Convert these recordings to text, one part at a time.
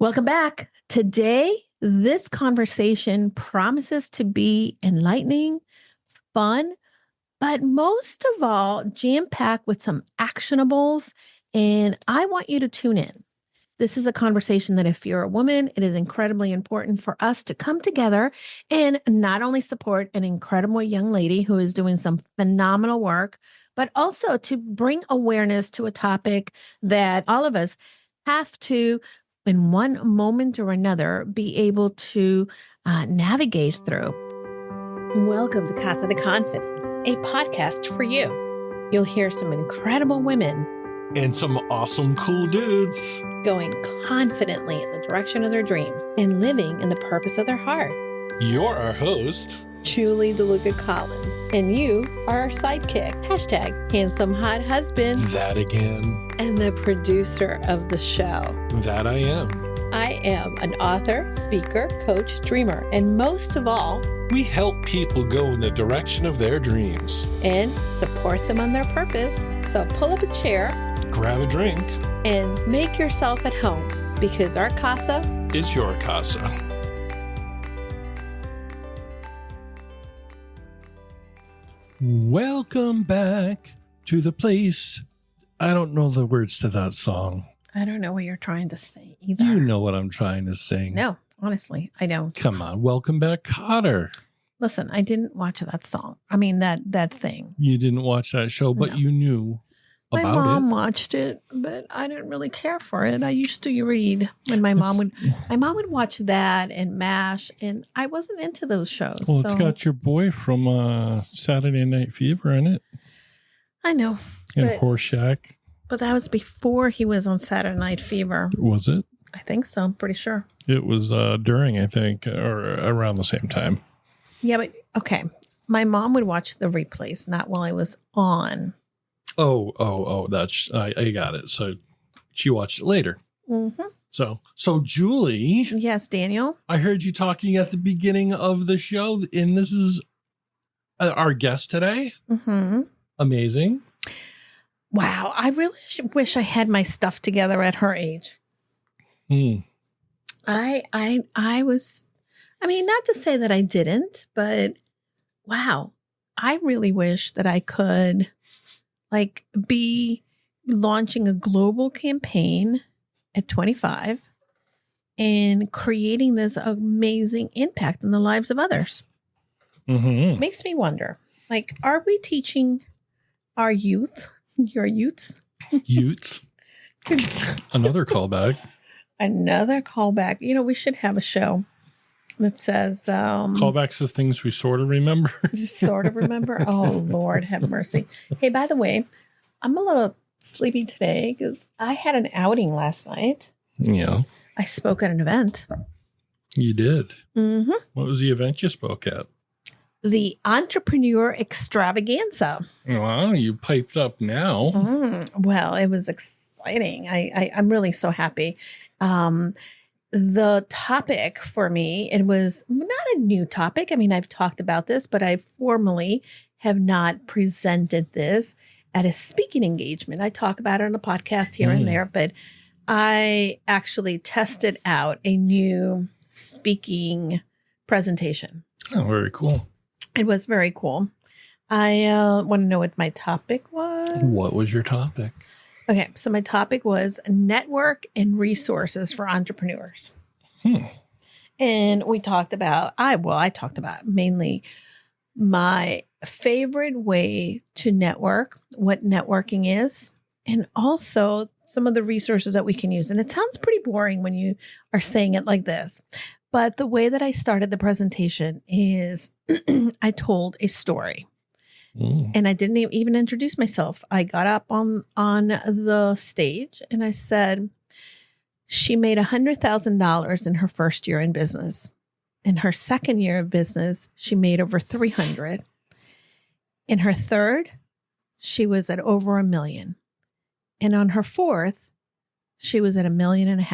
Welcome back. Today, this conversation promises to be enlightening, fun, but most of all, jam-packed with some actionables. And I want you to tune in. This is a conversation that if you're a woman, it is incredibly important for us to come together and not only support an incredible young lady who is doing some phenomenal work, but also to bring awareness to a topic that all of us have to, in one moment or another, be able to navigate through. Welcome to Casa De Confidence, a podcast for you. You'll hear some incredible women and some awesome, cool dudes going confidently in the direction of their dreams and living in the purpose of their heart. You're our host, Julie DeLucca-Collins, and you are our sidekick. # handsome hot husband. That again. And the producer of the show. That I am. I am an author, speaker, coach, dreamer, and most of all, we help people go in the direction of their dreams and support them on their purpose. So pull up a chair, grab a drink, and make yourself at home because our casa is your casa. Welcome back to the place. I don't know the words to that song. I don't know what you're trying to say either. You know what I'm trying to sing. No, honestly, I don't. Come on. Welcome back, Cotter. Listen, I didn't watch that song. I mean, that thing. You didn't watch that show, but you knew about it. My mom watched it, but I didn't really care for it. I used to read when my mom would watch that and MASH, and I wasn't into those shows. Well, it's got your boy from Saturday Night Fever in it. I know. And Horseshack. But that was before he was on Saturday Night Fever. Was it? I think so. I'm pretty sure. It was during, I think, or around the same time. Yeah, but okay. My mom would watch the replays, not while I was on. Oh, that's, I got it. So she watched it later. Mm-hmm. So Julie. Yes, Daniel. I heard you talking at the beginning of the show, and this is our guest today. Mm-hmm. Amazing. Wow. I really wish I had my stuff together at her age. I was, I mean, not to say that I didn't, but wow. I really wish that I could be launching a global campaign at 25 and creating this amazing impact in the lives of others. Mm-hmm. Makes me wonder, are we teaching our youth, your youths? Another callback. Another callback. You know, we should have a show that says callbacks to things we sort of remember. You sort of remember? Oh, Lord, have mercy. Hey, by the way, I'm a little sleepy today because I had an outing last night. Yeah. I spoke at an event. You did? Mm-hmm. What was the event you spoke at? The Entrepreneur Extravaganza. Wow, you piped up now. Well, it was exciting. I'm really so happy. The topic for me, it was not a new topic. I mean, I've talked about this, but I formally have not presented this at a speaking engagement. I talk about it on a podcast here and there, but I actually tested out a new speaking presentation. Oh, very cool. It was very cool. I want to know what my topic was. What was your topic? Okay, so my topic was network and resources for entrepreneurs. And we talked about, I talked about mainly my favorite way to network, what networking is, and also some of the resources that we can use. And it sounds pretty boring when you are saying it like this. But the way that I started the presentation is I told a story. And I didn't even introduce myself. I got up on the stage and I said, she made $100,000 in her first year in business. In her second year of business, she made over 300. In her third, she was at over $1 million. And on her fourth, she was at $1.5 million.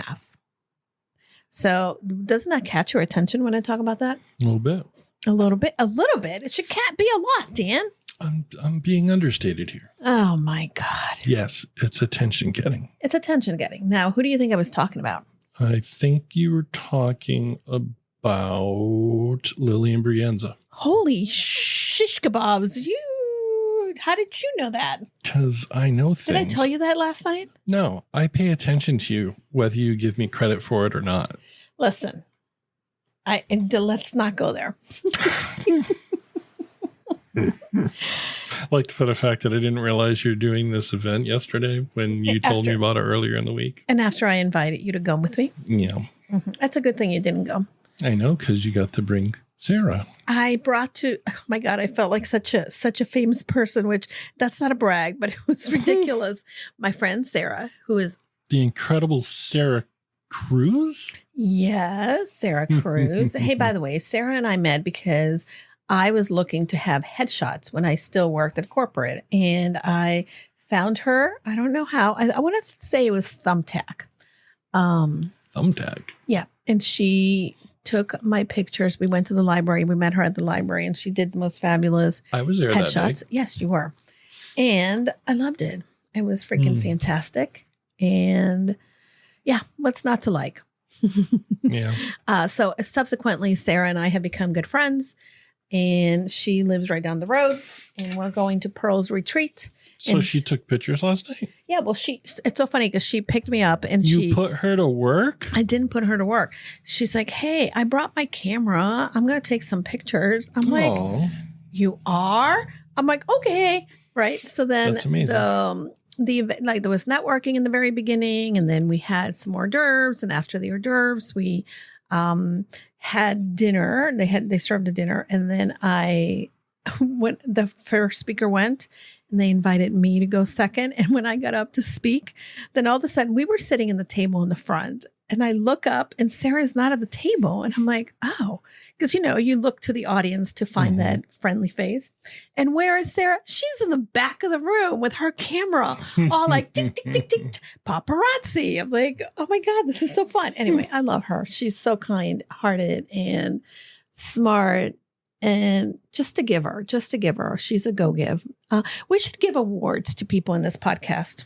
So doesn't that catch your attention when I talk about that? A little bit. A little bit. A little bit. It should be a lot, Dan. I'm being understated here. Oh, my God. Yes, it's attention getting. It's attention getting. Now, who do you think I was talking about? I think you were talking about Lily and Brienza. Holy shish kebabs. How did you know that? Because I know things. Did I tell you that last night? No, I pay attention to you, whether you give me credit for it or not. Listen, let's not go there. Like for the fact that I didn't realize you're doing this event yesterday when you told me about it earlier in the week. And after I invited you to go with me. Yeah. Mm-hmm. That's a good thing you didn't go. I know, because you got to bring Sarah. I brought to, oh my God, I felt like such a famous person, which that's not a brag, but it was ridiculous. My friend Sarah, who is the incredible Sarah Cruz. Yes, Sarah Cruz. Hey, by the way, Sarah and I met because I was looking to have headshots when I still worked at corporate, and I found her. I don't know how. I want to say it was Thumbtack. Thumbtack. Yeah, and she took my pictures. We went to the library. We met her at the library, and she did the most fabulous I was there headshots. that day. Yes, you were. And I loved it. It was freaking fantastic. And yeah, what's not to like? Yeah. So subsequently, Sarah and I have become good friends, and she lives right down the road, and we're going to Pearl's retreat. So she took pictures last night? Yeah, well, it's so funny because she picked me up and you put her to work? I didn't put her to work. She's like, hey, I brought my camera. I'm going to take some pictures. I'm like, you are? I'm like, okay. Right. So then that's amazing. The event, like there was networking in the very beginning, and then we had some hors d'oeuvres, and after the hors d'oeuvres, we had dinner. They served a dinner, and then when the first speaker went, and they invited me to go second. And when I got up to speak, then all of a sudden we were sitting in the table in the front, and I look up and Sarah's not at the table. And I'm like, oh, because, you look to the audience to find that friendly face. And where is Sarah? She's in the back of the room with her camera, all like, tick, tick, tick, tick, paparazzi. I'm like, oh my God, this is so fun. Anyway, I love her. She's so kind-hearted and smart. And just to give her, she's a go-give. We should give awards to people in this podcast.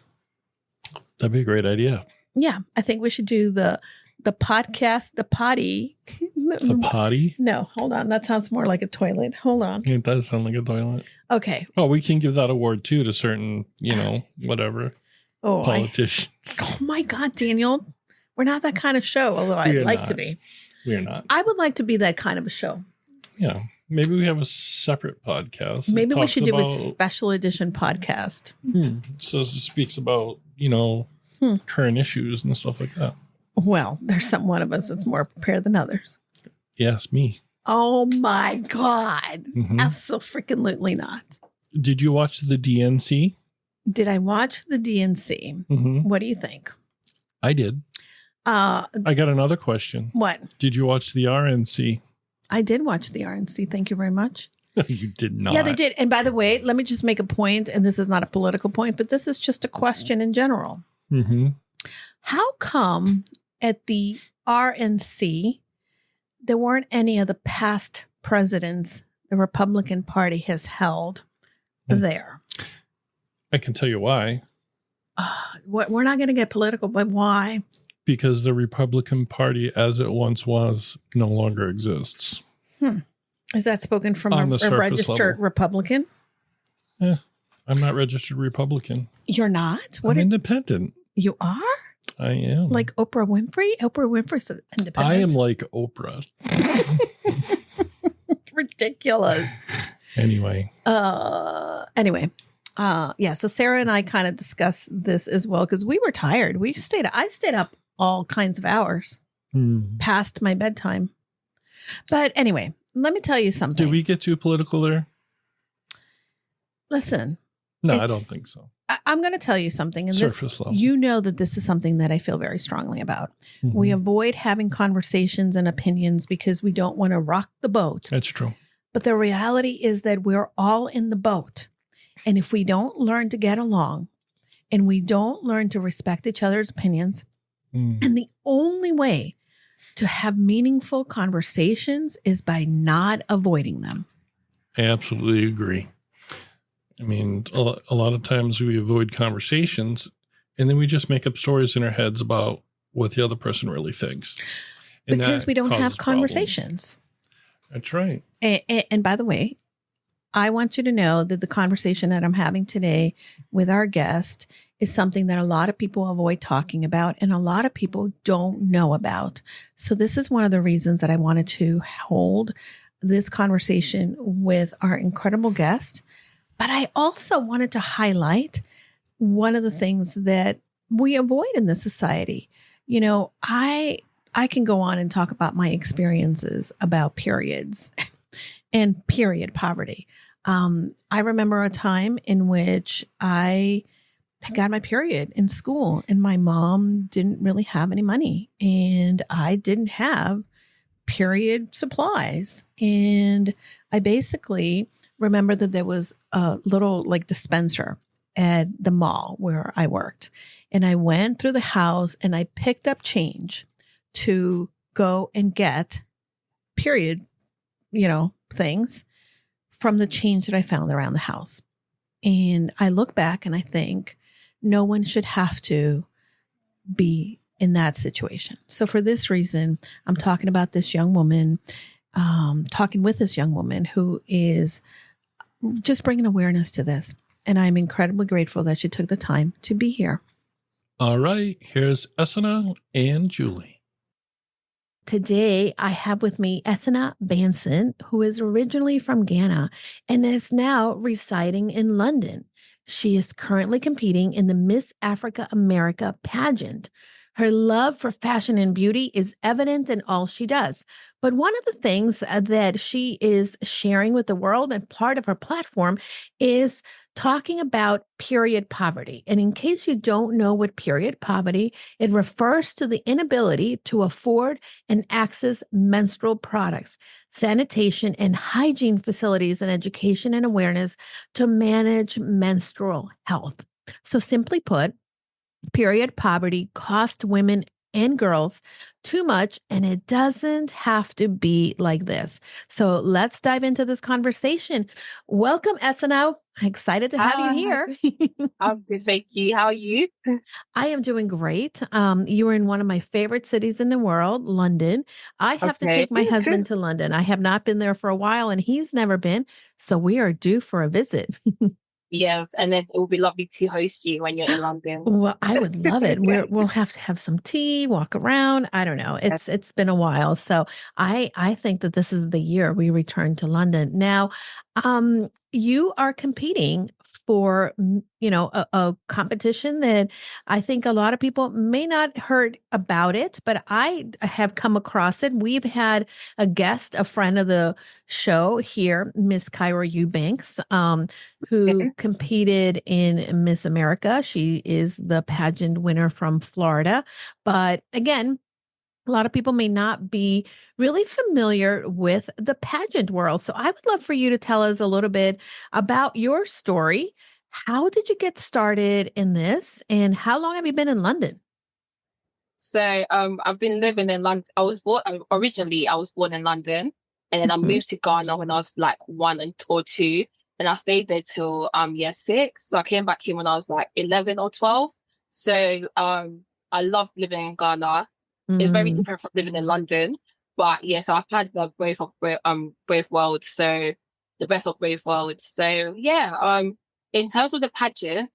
That'd be a great idea. Yeah, I think we should do the podcast, the potty. The potty? No, hold on. That sounds more like a toilet. Hold on. It does sound like a toilet. Okay. Oh, we can give that award too to certain, whatever politicians. Oh my God, Daniel. We're not that kind of show, although I'd like to be. We're not. I would like to be that kind of a show. Yeah. Maybe we have a separate podcast. Maybe we should do a special edition podcast. So it speaks about, current issues and stuff like that. Well, there's one of us that's more prepared than others. Yes, me. Oh my God. Absolutely not. Did you watch the DNC? Did I watch the DNC? What do you think? I did. I got another question. What? Did you watch the RNC? I did watch the RNC. Thank you very much. You did not. Yeah, they did. And by the way, let me just make a point, and this is not a political point, but this is just a question in general. How come at the RNC, there weren't any of the past presidents the Republican Party has held there? I can tell you why. We're not going to get political, but why? Because the Republican Party, as it once was, no longer exists. Is that spoken from a registered level. Republican? I'm not registered Republican. You're not? I'm independent. You are? I am. Like Oprah Winfrey? Oprah Winfrey's independent. I am like Oprah. Ridiculous. Anyway. So Sarah and I kind of discussed this as well because we were tired. I stayed up all kinds of hours past my bedtime. But anyway, let me tell you something. Did we get too political there? Listen. No, I don't think so. I'm going to tell you something. And surface level. You know that this is something that I feel very strongly about. We avoid having conversations and opinions because we don't want to rock the boat. That's true. But the reality is that we're all in the boat. And if we don't learn to get along and we don't learn to respect each other's opinions, and the only way to have meaningful conversations is by not avoiding them. I absolutely agree. I mean, a lot of times we avoid conversations and then we just make up stories in our heads about what the other person really thinks. And because we don't have conversations. That's right. And by the way, I want you to know that the conversation that I'm having today with our guest is something that a lot of people avoid talking about and a lot of people don't know about. So this is one of the reasons that I wanted to hold this conversation with our incredible guest. But I also wanted to highlight one of the things that we avoid in this society. You know, I can go on and talk about my experiences about periods and period poverty. I remember a time in which I got my period in school and my mom didn't really have any money and I didn't have period supplies. And I basically remember that there was a little like dispenser at the mall where I worked. And I went through the house and I picked up change to go and get period, things from the change that I found around the house. And I look back and I think no one should have to be in that situation. So for this reason, I'm talking about this young woman, talking with this young woman who is just bringing awareness to this. And I'm incredibly grateful that she took the time to be here. All right, here's Esena and Julie. Today, I have with me Esena Banson, who is originally from Ghana and is now residing in London. She is currently competing in the Miss Africa America pageant. Her love for fashion and beauty is evident in all she does. But one of the things that she is sharing with the world and part of her platform is talking about period poverty. And in case you don't know what period poverty, it refers to the inability to afford and access menstrual products, sanitation and hygiene facilities, and education and awareness to manage menstrual health. So simply put, period poverty costs women and girls too much, and it doesn't have to be like this. So let's dive into this conversation. Welcome, Esena. Excited to have you here. I'm good, thank you. How are you? I am doing great. You are in one of my favorite cities in the world, London. I have to take my husband to London. I have not been there for a while, and he's never been. So we are due for a visit. Yes, and then it will be lovely to host you when you're in London. Well, I would love it. We'll have to have some tea, walk around. I don't know. It's been a while. So I think that this is the year we return to London. Now, you are competing for, a competition that I think a lot of people may not heard about it, but I have come across it. We've had a guest, a friend of the show here, Miss Kyra Eubanks, who competed in Miss America. She is the pageant winner from Florida. But again, a lot of people may not be really familiar with the pageant world. So I would love for you to tell us a little bit about your story. How did you get started in this? And how long have you been in London? So I've been living in London. I was born in London, and then I moved to Ghana when I was like 1 or 2. And I stayed there till year 6. So I came back here when I was like 11 or 12. So I loved living in Ghana. It's very different from living in London. But yeah, so I've had the both worlds. So the best of both worlds. So yeah, in terms of the pageant,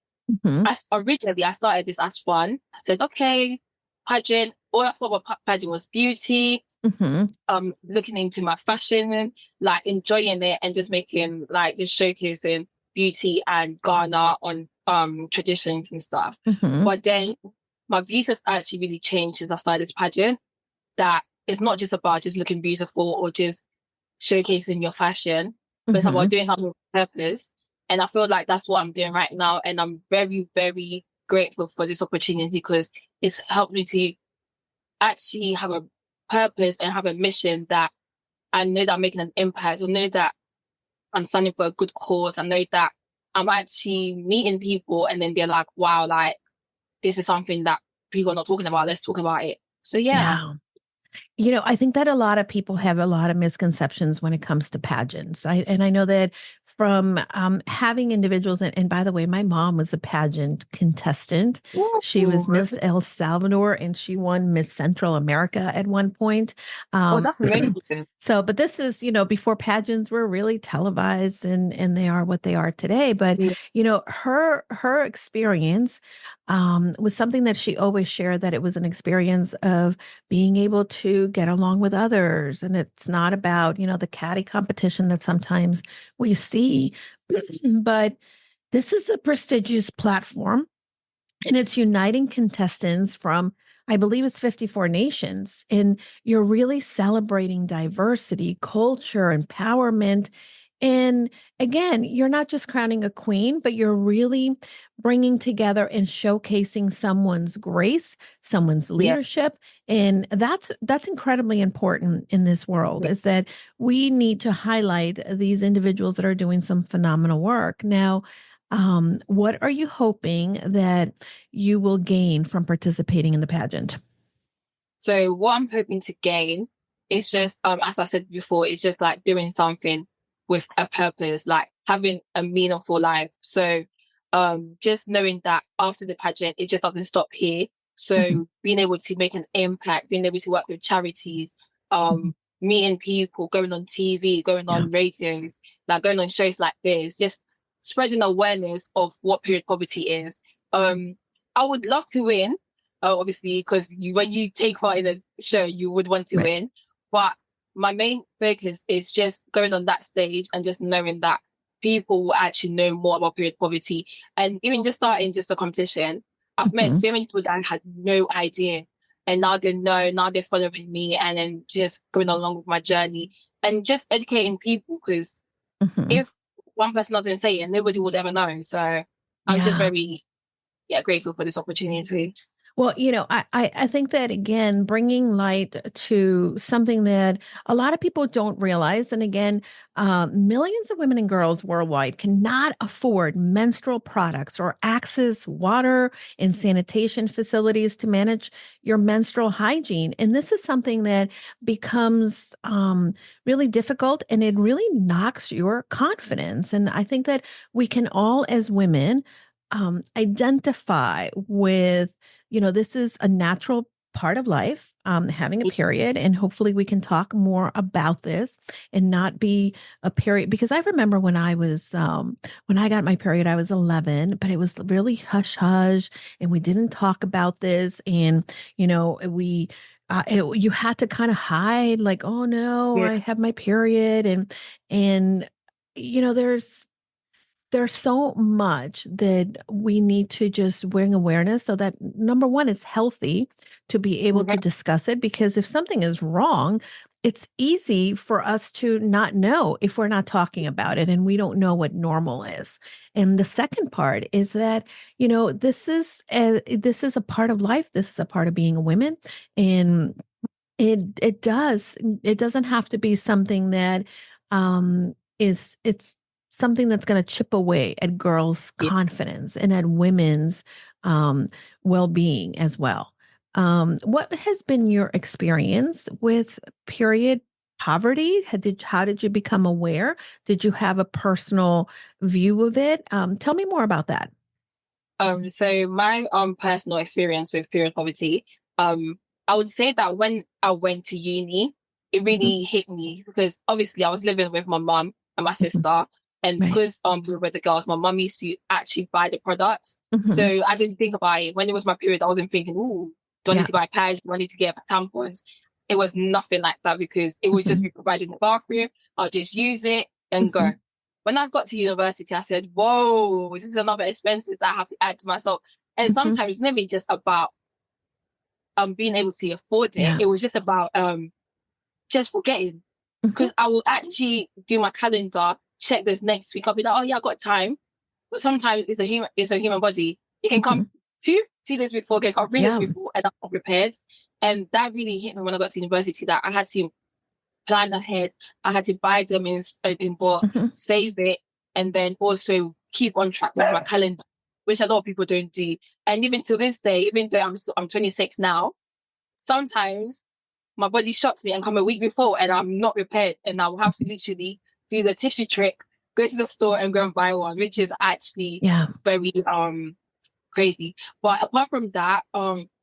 originally I started this as fun. I said, okay, pageant. All I thought about pageant was beauty. Looking into my fashion, like enjoying it and just making just showcasing beauty and Ghana on traditions and stuff. But then my views have actually really changed since I started this pageant. That it's not just about just looking beautiful or just showcasing your fashion, but it's about doing something with purpose. And I feel like that's what I'm doing right now. And I'm very, very grateful for this opportunity because it's helped me to actually have a purpose and have a mission that I know that I'm making an impact. I know that I'm standing for a good cause. I know that I'm actually meeting people and then they're like, wow, like this is something that people are not talking about. Let's talk about it. So yeah. I think that a lot of people have a lot of misconceptions when it comes to pageants. I know that from having individuals. And by the way, my mom was a pageant contestant. She was Miss El Salvador and she won Miss Central America at one point. Oh, that's amazing. So, but this is, before pageants were really televised and they are what they are today. But, her experience was something that she always shared, that it was an experience of being able to get along with others. And it's not about, the catty competition that sometimes we see, but this is a prestigious platform and it's uniting contestants from, I believe it's 54 nations. And you're really celebrating diversity, culture, empowerment. And again, you're not just crowning a queen, but you're really bringing together and showcasing someone's grace, someone's leadership. And that's incredibly important in this world, is that we need to highlight these individuals that are doing some phenomenal work. Now, what are you hoping that you will gain from participating in the pageant? So what I'm hoping to gain is just, as I said before, it's just like doing something with a purpose, like having a meaningful life. So just knowing that after the pageant, it just doesn't stop here. So being able to make an impact, being able to work with charities, meeting people, going on TV, going on radios, like going on shows like this, just spreading awareness of what period poverty is. I would love to win, obviously, because when you take part in a show, you would want to win. But my main focus is just going on that stage and just knowing that people will actually know more about period poverty. And even just starting just a competition, I've met so many people that I had no idea. And now they know, now they're following me and then just going along with my journey and just educating people, because if one person doesn't say it, nobody would ever know. So I'm just very grateful for this opportunity. Well, I think that, again, bringing light to something that a lot of people don't realize. And again, millions of women and girls worldwide cannot afford menstrual products or access water and sanitation facilities to manage your menstrual hygiene. And this is something that becomes really difficult, and it really knocks your confidence. And I think that we can all, as women, identify with, this is a natural part of life, having a period, and hopefully we can talk more about this and not be a period. Because I remember when I got my period, I was 11, but it was really hush hush, and we didn't talk about this, and you had to kind of hide, like, oh no, I have my period, and there's so much that we need to just bring awareness, so that, number one, it's healthy to be able to discuss it, because if something is wrong, it's easy for us to not know if we're not talking about it and we don't know what normal is. And the second part is that, this is a part of life. This is a part of being a woman. And it doesn't have to be something that it's something that's going to chip away at girls' confidence and at women's well-being as well. What has been your experience with period poverty? How did you become aware? Did you have a personal view of it? Tell me more about that. So my personal experience with period poverty, I would say that when I went to uni, it really hit me, because obviously I was living with my mum and my sister. And because we were the girls, my mum used to actually buy the products. So I didn't think about it. When it was my period, I wasn't thinking, oh, do I need to buy pads? Do I need to get tampons? It was nothing like that, because it would just be provided in the bathroom. I'll just use it and go. When I got to university, I said, whoa, this is another expense that I have to add to myself. And sometimes it's never just about being able to afford it. It was just about just forgetting. Because I will actually do my calendar, check this next week. I'll be like, oh yeah, I got time. But sometimes it's a human body. It can come two days before, it can come 3 days before, and I'm not prepared. And that really hit me when I got to university, that I had to plan ahead. I had to buy them in bulk, save it, and then also keep on track with my calendar, which a lot of people don't do. And even to this day, even though I'm 26 now, sometimes my body shocks me and come a week before and I'm not prepared, and I will have to literally do the tissue trick go to the store and go and buy one, which is actually very crazy. But apart from that,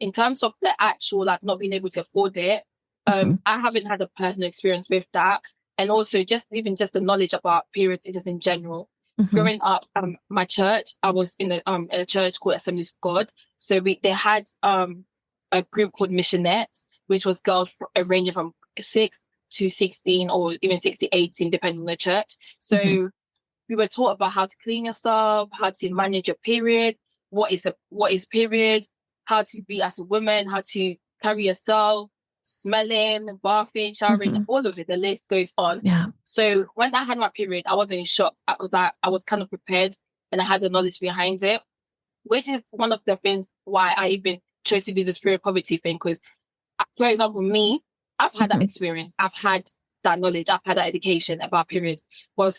in terms of the actual like not being able to afford it, I haven't had a personal experience with that. And also just even just the knowledge about periods just in general. Growing up, my church, I was in a church called Assemblies of God. So they had a group called Missionettes, which was girls ranging from 6 to 16 or even 6 to 18, depending on the church. So we were taught about how to clean yourself, how to manage your period, what is period, how to be as a woman, how to carry yourself, smelling, bathing, showering, all of it. The list goes on. Yeah. So when I had my period, I wasn't in shock because I was kind of prepared and I had the knowledge behind it, which is one of the things why I even chose to do the spirit poverty thing. Because, for example, me, I've had that experience. I've had that knowledge. I've had that education about periods. But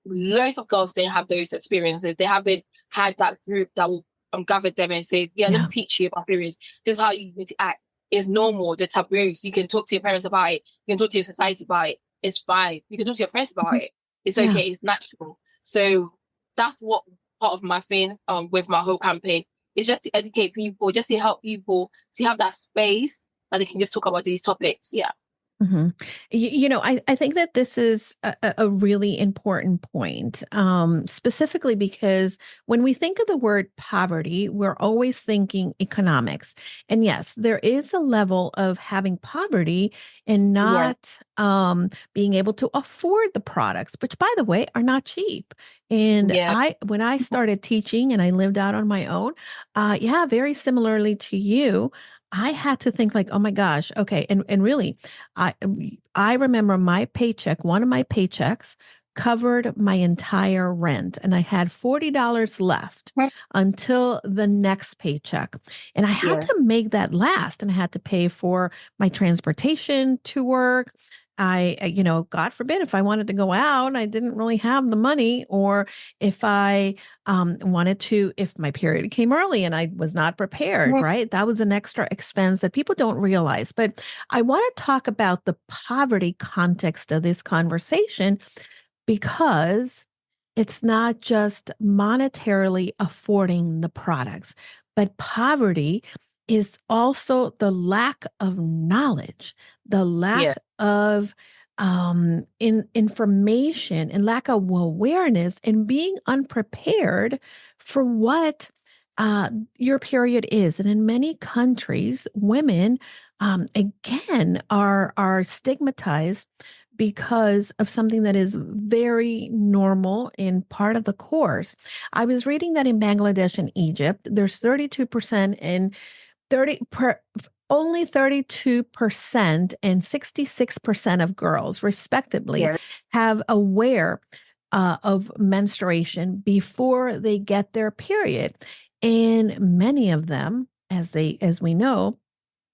loads of girls didn't have those experiences. They haven't had that group that will gather them and say, let me teach you about periods. This is how you need to act. It's normal, the taboos. You can talk to your parents about it. You can talk to your society about it. It's fine. You can talk to your friends about it. It's okay. It's natural. So that's what part of my thing with my whole campaign is just to educate people, just to help people to have that space that they can just talk about these topics. Yeah. I think that this is a really important point, specifically because when we think of the word poverty, we're always thinking economics. And yes, there is a level of having poverty and not being able to afford the products, which, by the way, are not cheap. And when I started teaching and I lived out on my own, very similarly to you, I had to think like, oh my gosh, okay. And really, I remember my paycheck, one of my paychecks covered my entire rent. And I had $40 left until the next paycheck. And I had to make that last. And I had to pay for my transportation to work. God forbid, if I wanted to go out and I didn't really have the money, or if I if my period came early and I was not prepared, right? That was an extra expense that people don't realize. But I want to talk about the poverty context of this conversation, because it's not just monetarily affording the products, but poverty is also the lack of knowledge, the lack of information and lack of awareness, and being unprepared for what your period is. And in many countries, women, again, are stigmatized because of something that is very normal in part of the course. I was reading that in Bangladesh and Egypt, there's 32% and only 32% and 66% of girls, respectively, have aware of menstruation before they get their period. And many of them, as we know,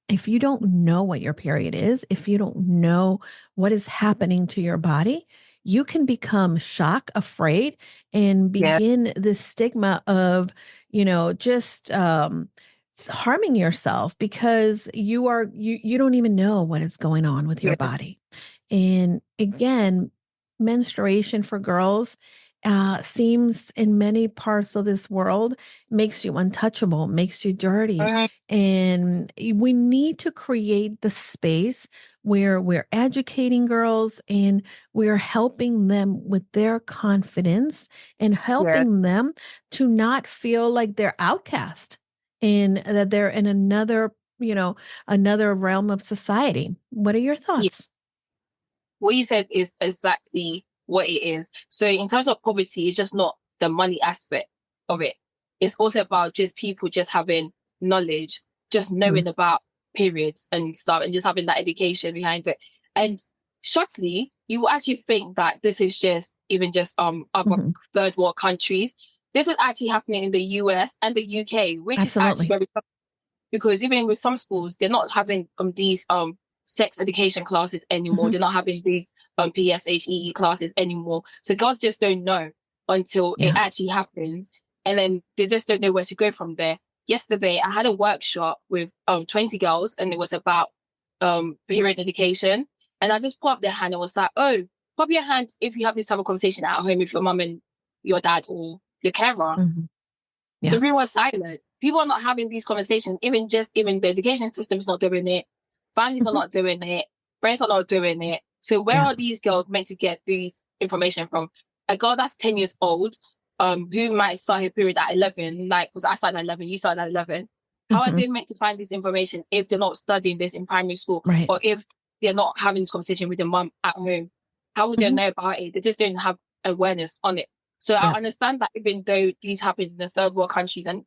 if you don't know what your period is, if you don't know what is happening to your body, you can become shocked, afraid, and begin this stigma of, just harming yourself because you don't even know what is going on with your body. And again, menstruation for girls seems in many parts of this world makes you untouchable, makes you dirty. And we need to create the space where we're educating girls and we're helping them with their confidence and helping them to not feel like they're outcast and that they're in another realm of society. What are your thoughts? What you said is exactly what it is. So in terms of poverty, it's just not the money aspect of it. It's also about just people just having knowledge, just knowing about periods and stuff, and just having that education behind it. And shockingly, you will actually think that this is just other third world countries. This is actually happening in the US and the UK, which is actually very, because even with some schools, they're not having these sex education classes anymore. They're not having these PSHE classes anymore. So girls just don't know until it actually happens. And then they just don't know where to go from there. Yesterday, I had a workshop with 20 girls, and it was about period education. And I just put up their hand and was like, oh, pop your hand if you have this type of conversation at home with your mum and your dad or your carer. Mm-hmm. Yeah. The room was silent. People are not having these conversations. Even the education system is not doing it. Families are not doing it. Friends are not doing it. So where are these girls meant to get these information from? A girl that's 10 years old, who might start her period at 11, like, because I started at 11, you started at 11. How are they meant to find this information if they're not studying this in primary school? Right. Or if they're not having this conversation with their mum at home? How would they know about it? They just don't have awareness on it. So I understand that even though these happen in the third world countries and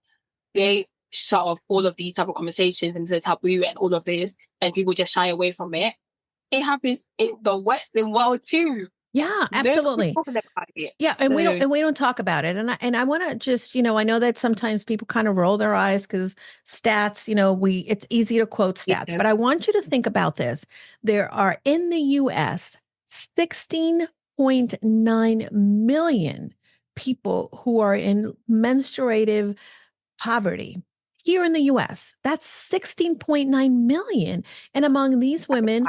they shut off all of these type of conversations and the taboo and all of this, and people just shy away from it, it happens in the Western world too. Yeah, absolutely. Yeah, and we don't talk about it. And I want to just, I know that sometimes people kind of roll their eyes because stats, it's easy to quote stats, but I want you to think about this. There are in the US 16.9 million people who are in menstruative poverty. Here in the US, that's 16.9 million. And among these women,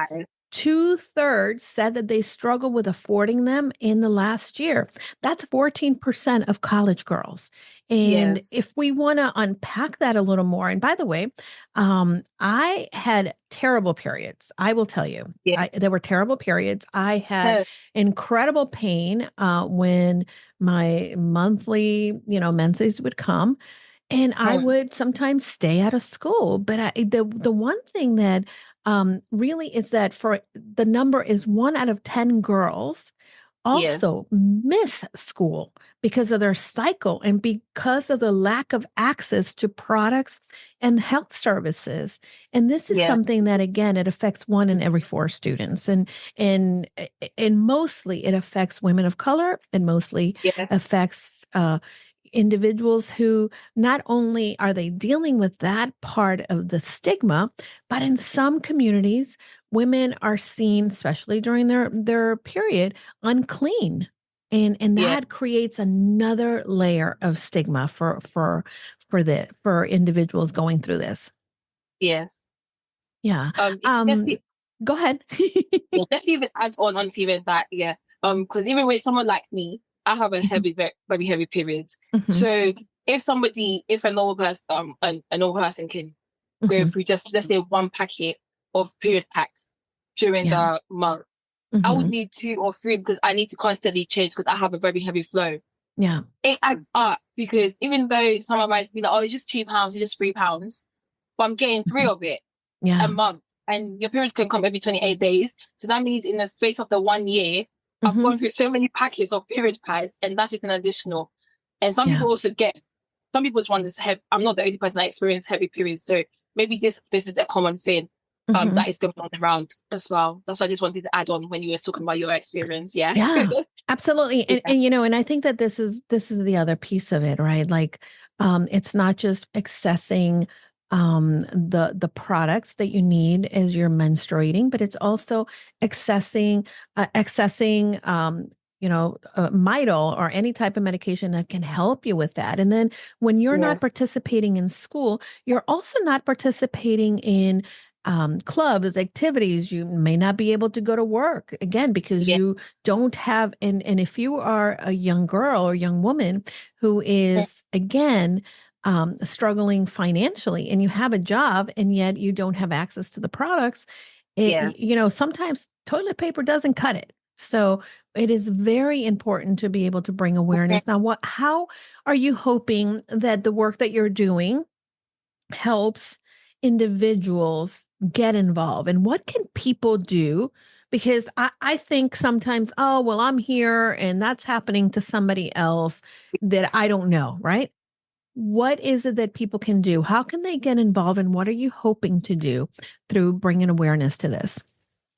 2/3 said that they struggle with affording them in the last year. That's 14% of college girls. And if we want to unpack that a little more, and by the way, I had terrible periods. I will tell you, there were terrible periods. I had incredible pain when my monthly, menses would come. And I would sometimes stay out of school. But the one thing that really is that for the number is 1 out of 10 girls also miss school because of their cycle and because of the lack of access to products and health services. And this is something that, again, it affects 1 in every 4 students. And mostly it affects women of color and mostly affects individuals who not only are they dealing with that part of the stigma, but in some communities, women are seen, especially during their period, unclean. And that creates another layer of stigma for individuals going through this. Yes. Yeah. Go ahead. Let's even add on to even that, because even with someone like me, I have a very heavy periods. So if a normal person, a normal person can go through just, let's say, 1 packet of period packs during the month, I would need 2 or 3 because I need to constantly change because I have a very heavy flow. Yeah. It adds up because even though someone might be like, oh, it's just £2, it's just £3, but I'm getting 3 of it a month. And your periods can come every 28 days. So that means in the space of the 1 year, I've gone through so many packets of period pads, and that's just an additional. And some people also some people just want this heavy. I'm not the only person that experienced heavy periods. So maybe this is a common thing that is going on around as well. That's what I just wanted to add on when you were talking about your experience. Yeah. Yeah, absolutely. And and I think that this is the other piece of it, right? Like, it's not just accessing the products that you need as you're menstruating, but it's also accessing Midol or any type of medication that can help you with that. And then when you're not participating in school, you're also not participating in clubs, activities. You may not be able to go to work again because you don't have, and if you are a young girl or young woman who is again struggling financially and you have a job and yet you don't have access to the products, sometimes toilet paper doesn't cut it. So it is very important to be able to bring awareness. Now, how are you hoping that the work that you're doing helps individuals get involved? And what can people do? Because I think sometimes, oh, well, I'm here and that's happening to somebody else that I don't know, right? What is it that people can do? How can they get involved? And what are you hoping to do through bringing awareness to this?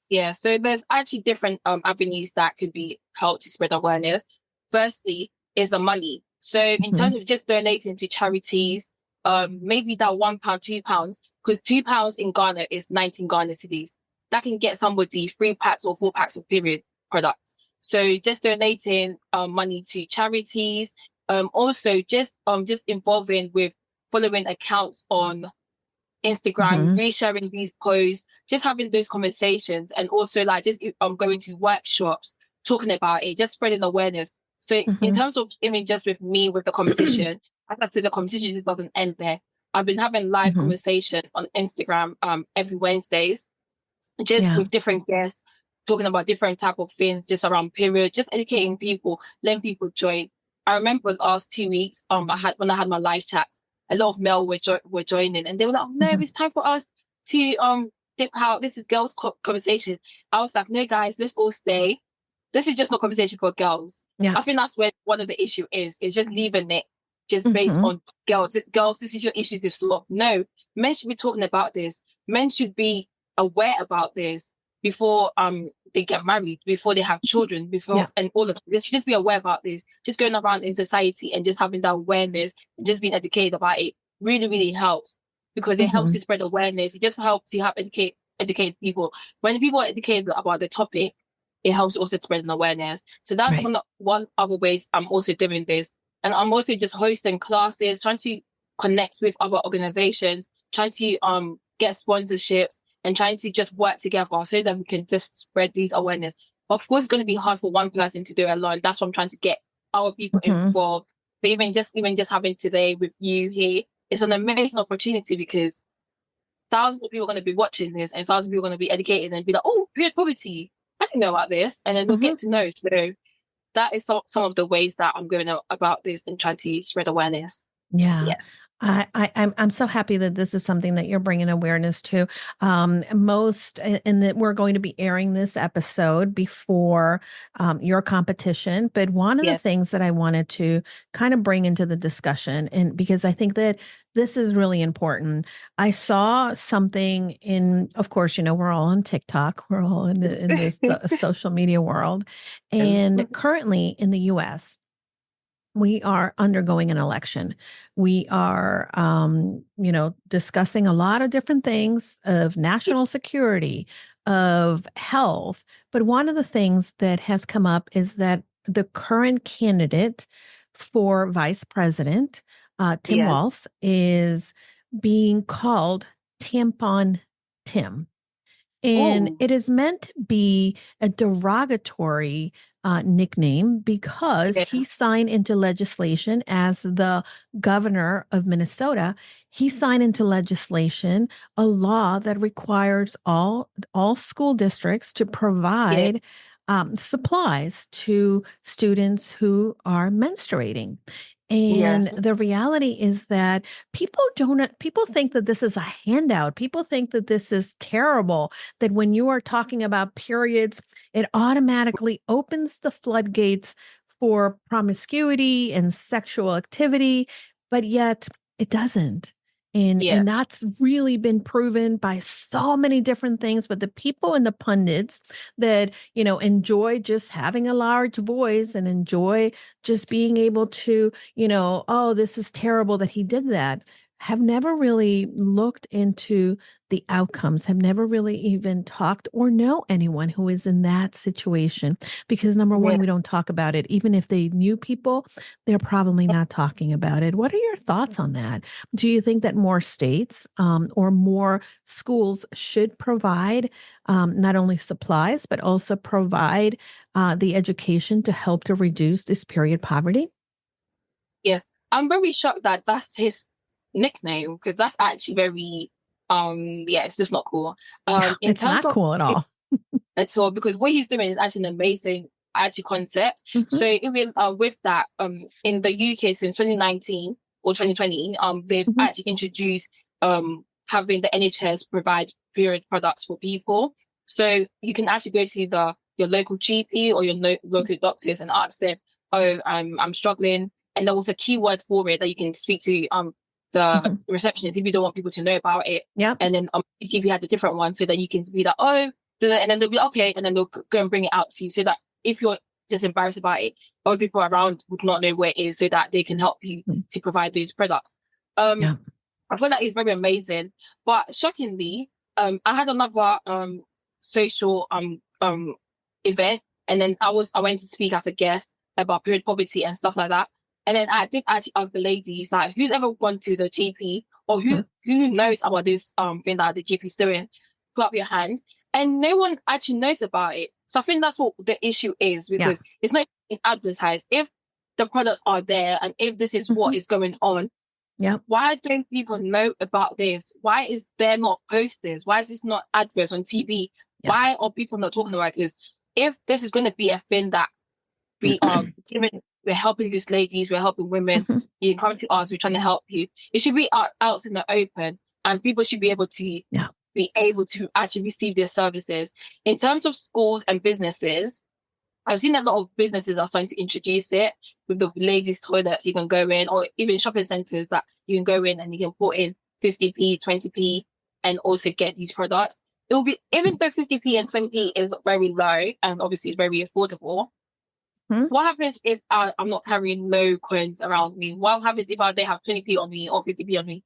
Yeah, so there's actually different avenues that could be helped to spread awareness. Firstly is the money. So in terms of just donating to charities, maybe that £1, £2, because £2 in Ghana is 19 Ghana cedis. That can get somebody 3 packs or 4 packs of period products. So just donating money to charities. Also just involving with following accounts on Instagram, resharing these posts, just having those conversations, and also like just going to workshops talking about it, just spreading awareness. So in terms of even just with me with the competition, I have to say the competition just doesn't end there. I've been having live conversation on Instagram every Wednesdays, just with different guests, talking about different type of things, just around period, just educating people, letting people join. I remember the last 2 weeks, when I had my live chat, a lot of male were joining, and they were like, "Oh, no, it's time for us to dip out. This is girls' conversation." I was like, "No, guys, let's all stay. This is just not conversation for girls." Yeah. I think that's where one of the issue is just leaving it just based on girls. Girls, this is your issue to solve. No, men should be talking about this. Men should be aware about this before they get married, before they have children, and all of this. They should just be aware about this. Just going around in society and just having that awareness and just being educated about it really, really helps, because it helps to spread awareness. It just helps to help educate people. When people are educated about the topic, it helps also spread an awareness. So that's one other ways I'm also doing this. And I'm also just hosting classes, trying to connect with other organizations, trying to get sponsorships, and trying to just work together so that we can just spread these awareness. Of course, it's going to be hard for one person to do it alone. That's why I'm trying to get our people involved. So even just having today with you here, it's an amazing opportunity, because thousands of people are going to be watching this, and thousands of people are going to be educated and be like, "Oh, period poverty, I didn't know about this," and then they'll get to know. So that is some of the ways that I'm going about this and trying to spread awareness. Yeah. Yes. I'm so happy that this is something that you're bringing awareness to. And that we're going to be airing this episode before your competition. But one of the things that I wanted to kind of bring into the discussion, and because I think that this is really important, I saw something of course, we're all on TikTok, we're all in this social media world, and currently in the U.S. we are undergoing an election. We are, discussing a lot of different things of national security, of health. But one of the things that has come up is that the current candidate for vice president, Tim Walz, is being called Tampon Tim. And it is meant to be a derogatory nickname because he signed into legislation as the governor of Minnesota. He signed into legislation a law that requires all school districts to provide supplies to students who are menstruating. And the reality is that people think that this is a handout. People think that this is terrible, that when you are talking about periods, it automatically opens the floodgates for promiscuity and sexual activity, but yet it doesn't. And that's really been proven by so many different things. But the people and the pundits that, enjoy just having a large voice and enjoy just being able to, oh, this is terrible that he did that, have never really looked into the outcomes, have never really even talked or know anyone who is in that situation. Because number one, we don't talk about it. Even if they knew people, they're probably not talking about it. What are your thoughts on that? Do you think that more states or more schools should provide not only supplies, but also provide the education to help to reduce this period poverty? Yes. I'm very shocked that that's his nickname, because that's actually very it's just not cool. It's not cool at all. At all, because what he's doing is actually an amazing concept. So even with that, in the UK since 2019 or 2020, they've actually introduced having the NHS provide period products for people. So you can actually go to your local GP or your local doctors and ask them, "Oh, I'm struggling," and there was a keyword for it that you can speak to the receptionist if you don't want people to know about it. And then GP had a different one, so that you can be like, "Oh," and then they'll be okay, and then they'll go and bring it out to you, so that if you're just embarrassed about it, other people around would not know where it is, so that they can help you to provide those products. I feel that is very amazing. But shockingly, I had another social event, and then I went to speak as a guest about period poverty and stuff like that. And then I did actually ask the ladies, like, who's ever gone to the GP, or who knows about this thing that the GP is doing? Put up your hand. And no one actually knows about it. So I think that's what the issue is, because it's not being advertised. If the products are there and if this is what is going on, why don't people know about this? Why is there not posters? Why is this not adverts on TV? Why are people not talking about it? Because if this is going to be a thing that we are giving, we're helping these ladies, we're helping women, you come to us, we're trying to help you. It should be out in the open, and people should be able to actually receive their services. In terms of schools and businesses, I've seen a lot of businesses are starting to introduce it with the ladies' toilets. You can go in, or even shopping centres that you can go in and you can put in 50p, 20p, and also get these products. It will be, even though 50p and 20p is very low and obviously it's very affordable. What happens if I'm not carrying no coins around me? What happens if they have 20p on me or 50p on me?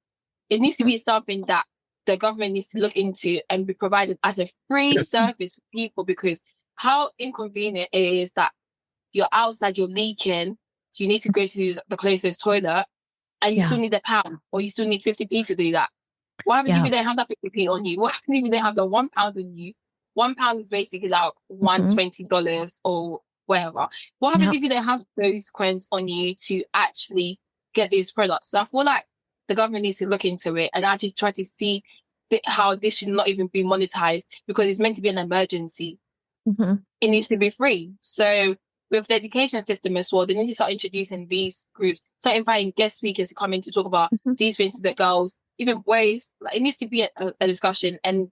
It needs to be something that the government needs to look into and be provided as a free service for people, because how inconvenient it is that you're outside, you're leaking, you need to go to the closest toilet, and you still need a pound, or you still need 50p to do that. What happens if you don't have that 50p on you? What happens if you don't have the £1 on you? £1 is basically like $120 or whatever. What happens if you don't have those coins on you to actually get these products? So I feel like the government needs to look into it and actually try to see how this should not even be monetized, because it's meant to be an emergency. It needs to be free. So with the education system as well, they need to start introducing these groups, start inviting guest speakers to come in to talk about these things to the girls, even boys. Like, it needs to be a discussion, and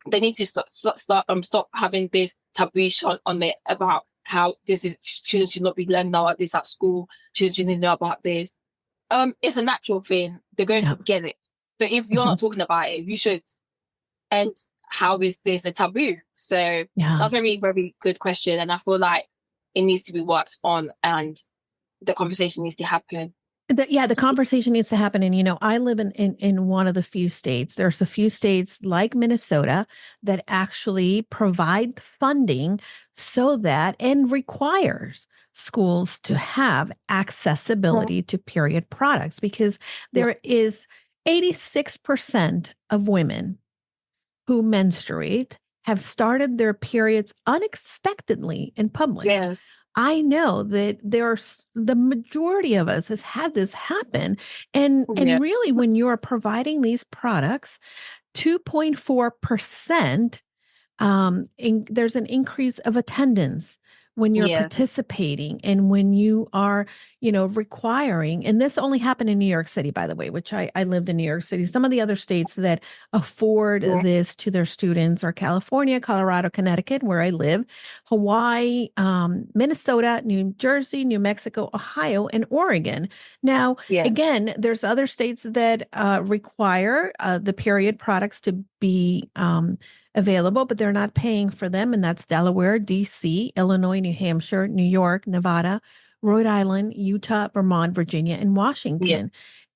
they need to stop having this taboo on it about how this is, children should not be learning about this at school, children shouldn't know about this. It's a natural thing. They're going to get it. So if you're not talking about it, you should. And how is this a taboo? So that's a very, very good question. And I feel like it needs to be worked on, and the conversation needs to happen. The conversation needs to happen. And, I live in one of the few states. There's a few states like Minnesota that actually provide funding so that, and requires schools to have accessibility to period products, because there is 86% of women who menstruate have started their periods unexpectedly in public. Yes. I know that the majority of us has had this happen. And really, when you're providing these products, 2.4%, there's an increase of attendance when you're participating, and when you are, requiring, and this only happened in New York City, by the way, which I lived in New York City. Some of the other states that afford this to their students are California, Colorado, Connecticut, where I live, Hawaii, Minnesota, New Jersey, New Mexico, Ohio, and Oregon. Now, again, there's other states that require the period products to be available, but they're not paying for them. And that's Delaware, DC, Illinois, New Hampshire, New York, Nevada, Rhode Island, Utah, Vermont, Virginia, and Washington.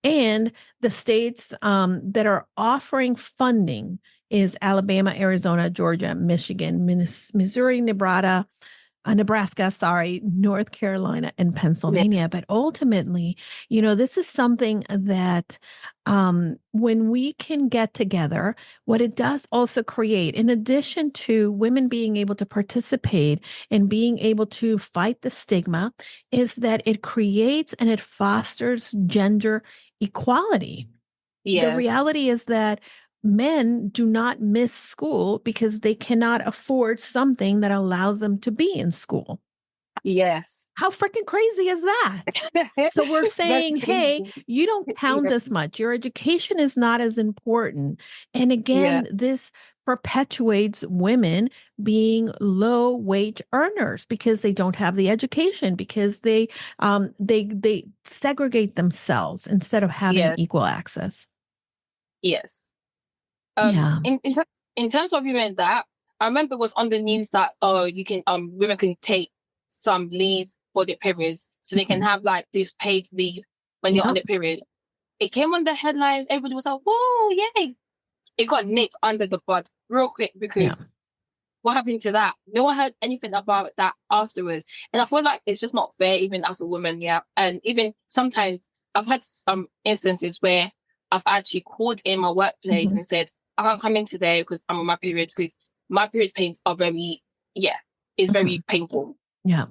And the states that are offering funding is Alabama, Arizona, Georgia, Michigan, Missouri, Nebraska, North Carolina, and Pennsylvania. But ultimately, this is something that when we can get together, what it does also create, in addition to women being able to participate and being able to fight the stigma, is that it creates and it fosters gender equality. The reality is that men do not miss school because they cannot afford something that allows them to be in school. Yes. How freaking crazy is that? So we're saying, hey, you don't count as much. Your education is not as important. And again, this perpetuates women being low wage earners because they don't have the education, because they segregate themselves instead of having equal access. Yes. In terms of even that, I remember it was on the news that you can women can take some leave for their periods, so they can have like this paid leave when you're on the period. It came on the headlines. Everybody was like, "Whoa, yay!" It got nipped under the bud real quick, because what happened to that? No one heard anything about that afterwards, and I feel like it's just not fair, even as a woman. And even sometimes I've had some instances where I've actually called in my workplace and said, I can't come in today because I'm on my period, because my period pains are very, is very painful. Yeah.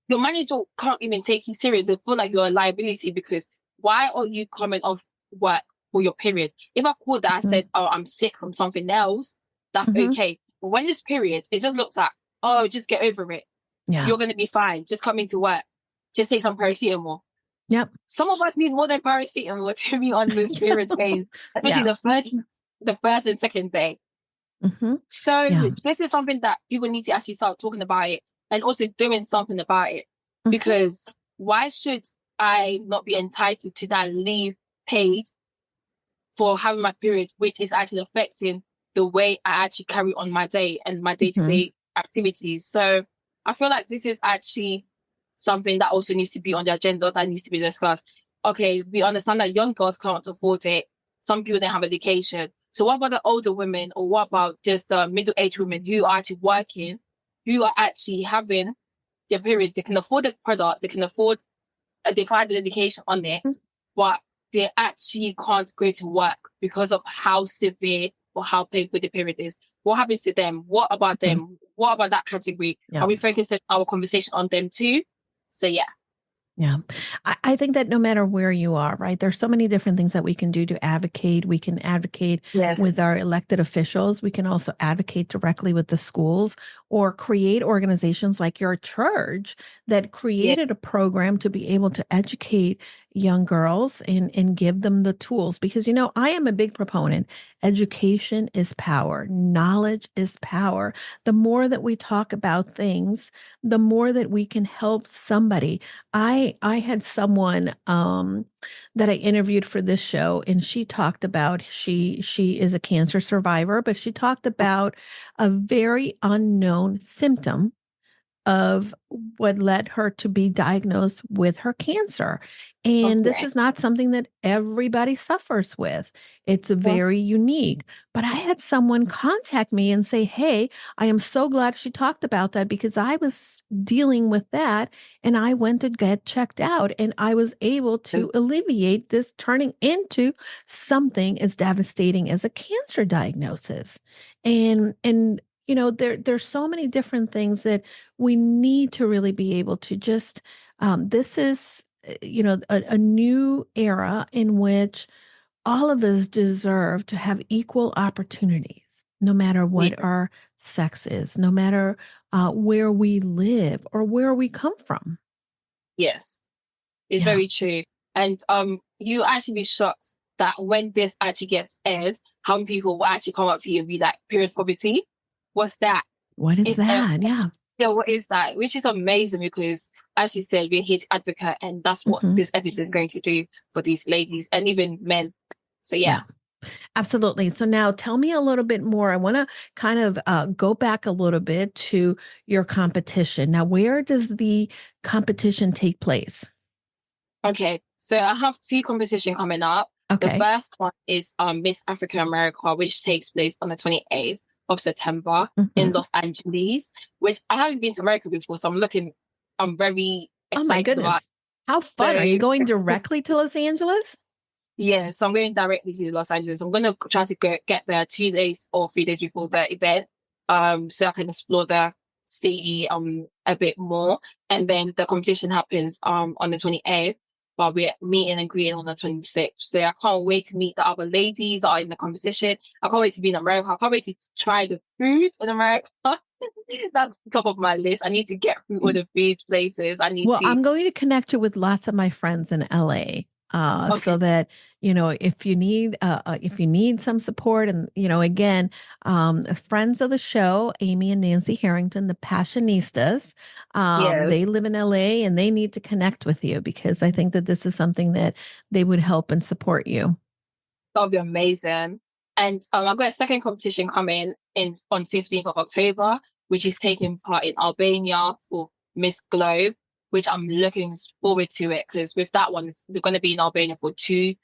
Your manager can't even take you serious. They feel like you're a liability because why are you coming off work for your period? If I called that, I said, oh, I'm sick from something else, that's okay. But when it's period, it just looks like, oh, just get over it. Yeah. You're going to be fine. Just come into work. Just take some paracetamol. Yep. Some of us need more than paracetamol to be on this period days, especially the first and second day. So this is something that people need to actually start talking about it and also doing something about it. Because why should I not be entitled to that leave paid for having my period, which is actually affecting the way I actually carry on my day and my day-to-day activities? So I feel like this is actually something that also needs to be on the agenda, that needs to be discussed. Okay, we understand that young girls can't afford it. Some people don't have education. So what about the older women, or what about just the middle-aged women who are actually working, who are actually having their period? They can afford the products, they can afford, they find the education on it, but they actually can't go to work because of how severe or how painful the period is. What happens to them? What about them? What about that category? Yeah. Are we focusing our conversation on them too? So yeah. Yeah. I think that no matter where you are, right, there's so many different things that we can do to advocate. We can advocate with our elected officials. We can also advocate directly with the schools or create organizations like your church that created a program to be able to educate young girls and give them the tools. Because, I am a big proponent. Education is power. Knowledge is power. The more that we talk about things, the more that we can help somebody. I had someone that I interviewed for this show, and she talked about she is a cancer survivor, but she talked about a very unknown symptom of what led her to be diagnosed with her cancer. And this is not something that everybody suffers with. It's very unique. But I had someone contact me and say, hey, I am so glad she talked about that because I was dealing with that and I went to get checked out and I was able to alleviate this turning into something as devastating as a cancer diagnosis. And there's so many different things that we need to really be able to just, this is, a new era in which all of us deserve to have equal opportunities, no matter what our sex is, no matter where we live or where we come from. Yes, it's very true. And you actually be shocked that when this actually gets aired, how many people will actually come up to you and be like, period poverty? What's that? What is that? Yeah, what is that? Which is amazing because, as you said, we're here to advocate, and that's what this episode is going to do for these ladies and even men. So, yeah. Absolutely. So now tell me a little bit more. I want to kind of go back a little bit to your competition. Now, where does the competition take place? Okay, so I have 2 competitions coming up. The first one is Miss Africa America, which takes place on the 28th of September in Los Angeles, which I haven't been to America before, so I'm very excited. Oh my goodness. How fun. Are you going directly to Los Angeles? Yeah, so I'm going directly to Los Angeles. I'm going to try to get there 2 days or 3 days before the event, so I can explore the city a bit more. And then the competition happens on the 28th, but we're meeting and greeting on the 26th. So I can't wait to meet the other ladies that are in the competition. I can't wait to be in America. I can't wait to try the food in America. That's top of my list. I need to get through all the food places. I'm going to connect you with lots of my friends in LA. So that, if you need some support and, again, friends of the show, Amy and Nancy Harrington, the Passionistas, they live in LA and they need to connect with you because I think that this is something that they would help and support you. That'll be amazing. And I've got a second competition coming on 15th of October, which is taking part in Albania for Miss Globe, which I'm looking forward to it because with that one, we're going to be in Albania for 2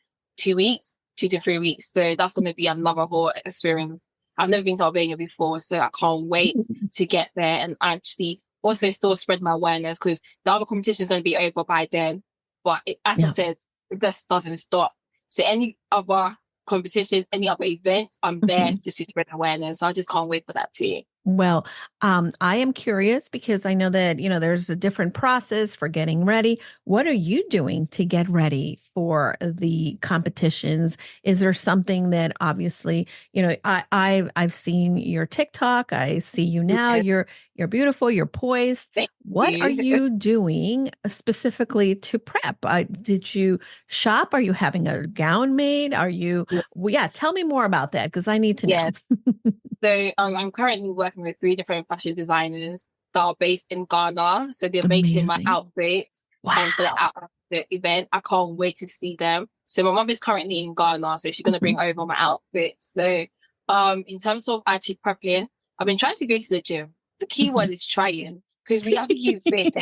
weeks, 2 to 3 weeks. So that's going to be another whole experience. I've never been to Albania before, so I can't wait to get there and actually also still spread my awareness because the other competition is going to be over by then. But as I said, it just doesn't stop. So any other competition, any other event, I'm there just to spread awareness. So I just can't wait for that too. Well, I am curious because I know that, there's a different process for getting ready. What are you doing to get ready for the competitions? Is there something that obviously, I've seen your TikTok. I see you now. Yes, You're beautiful. You're poised. thank What are you. you doing specifically to prep? Did you shop? Are you having a gown made? Well, yeah, tell me more about that because I need to know. Yes. So I'm currently working with 3 different fashion designers that are based in Ghana. So they're making my Amazing. outfits and for Wow. the event. I can't wait to see them. So my mom is currently in Ghana, so she's gonna bring over my outfits. So in terms of actually prepping, I've been trying to go to the gym. The key word is trying because we have to keep fit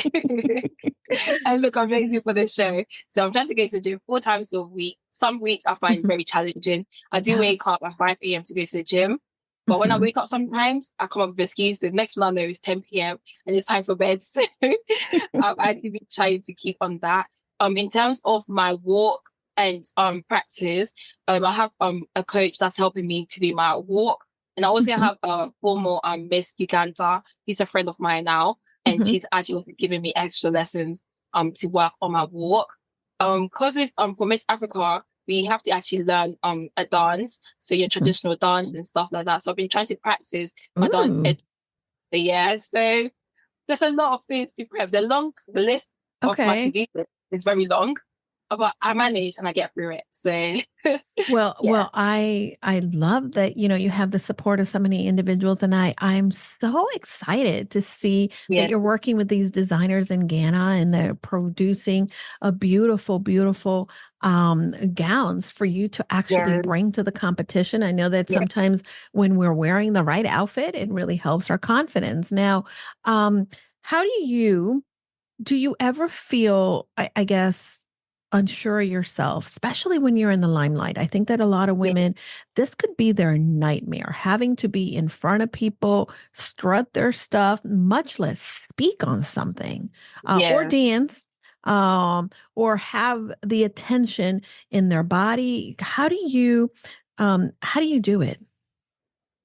and look amazing for the show. So I'm trying to go to the gym 4 times a week. Some weeks I find very challenging. I do Yeah. wake up at 5 a.m. to go to the gym. But when I Mhm. wake up sometimes, I come up with excuses. The next one I know is 10 p.m. and it's time for bed. So I've actually been trying to keep on that. In terms of my walk and practice, I have a coach that's helping me to do my walk. And I also Mhm. have a former Miss Uganda. He's a friend of mine now. And Mhm. she's actually also giving me extra lessons to work on my walk. Because it's for Miss Africa, we have to actually learn a dance, so your Mhm. traditional dance and stuff like that. So I've been trying to practice my dance Ooh, yeah. So there's a lot of things to prep. The list of my okay. to-do list is very long, but I manage and I get through it. So Well, yeah, I love that, you have the support of so many individuals, and I'm so excited to see that yes, you're working with these designers in Ghana and they're producing a beautiful, beautiful gowns for you to actually yes, bring to the competition. I know that yes. sometimes when we're wearing the right outfit, it really helps our confidence. Now, um, how do you ever feel, I guess, unsure of yourself, especially when you're in the limelight? I think that a lot of Yes, women, this could be their nightmare, having to be in front of people, strut their stuff, much less speak on something, or yes. dance, or have the attention in their body. How do you do it?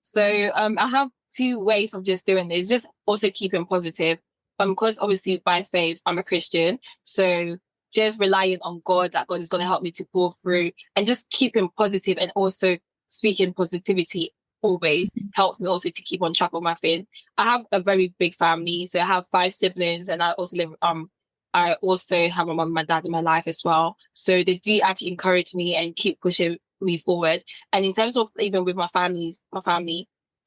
So I have 2 ways of just doing this. Just also keeping positive. Because obviously by faith I'm a Christian, so just relying on God that God is going to help me to pull through, and just keeping positive and also speaking positivity always helps me also to keep on track of my faith. I have a very big family, so I have 5 siblings, and I also have my mom and my dad in my life as well. So they do actually encourage me and keep pushing me forward. And in terms of even with my family,